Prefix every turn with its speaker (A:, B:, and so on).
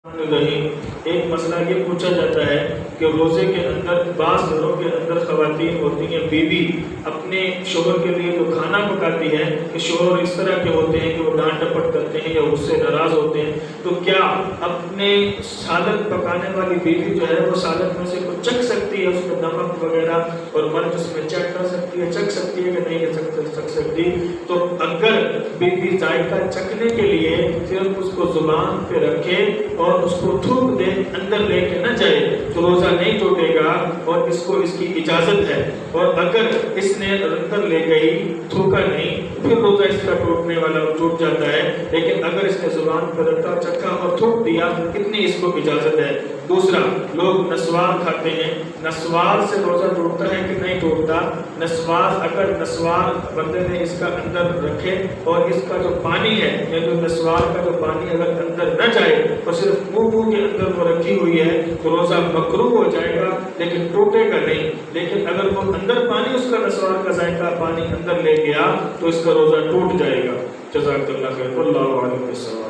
A: الرحیم ایک مسئلہ یہ پوچھا جاتا ہے کہ روزے کے اندر بعض گھروں کے اندر خواتین ہوتی ہیں، بیوی اپنے شوہر کے لیے جو کھانا پکاتی ہے کہ شوہر اس طرح کے ہوتے ہیں کہ وہ ڈانٹ ڈپٹ کرتے ہیں یا اس سے ناراض ہوتے ہیں، تو کیا اپنے سالن پکانے والی بیوی جو ہے وہ سالن میں سے کچھ چکھ سکتی ہے، اس میں نمک وغیرہ اور مرچ اس میں چکھ سکتی ہے کہ نہیں چکھ سکتی؟ تو اگر بیوی ذائقہ چکھنے کے لیے صرف اس کو زبان پہ رکھے اور اس کو تھوک دے، اندر لے کے نہ جائے، تو روزہ نہیں ٹوٹے گا اور اس کو اس کی اجازت ہے۔ اور اگر اس نے اندر لے گئی، تھوکا نہیں، پھر روزہ اس کا ٹوٹنے والا ٹوٹ جاتا ہے۔ لیکن اگر اس نے زبان پر رکھا، چکھا اور تھوک دیا، اتنی اس کو اجازت ہے۔ دوسرا، لوگ نسوار کھاتے ہیں، نسوار سے روزہ ٹوٹتا ہے کہ نہیں ٹوٹتا؟ نسوار، اگر نسوار بندے نے اس کا اندر رکھے اور اس کا جو پانی ہے یا جو نسوار کا جو پانی اگر اندر نہ جائے اور صرف منہ کے اندر وہ رکھی ہوئی ہے تو روزہ مکروہ ہو جائے گا لیکن ٹوٹے گا نہیں۔ لیکن اگر وہ اندر پانی، اس کا نسوار کا ذائقہ پانی اندر لے گیا تو اس کا روزہ ٹوٹ جائے گا۔ جزاک اللہ خیر، واللہ اعلم بالصواب۔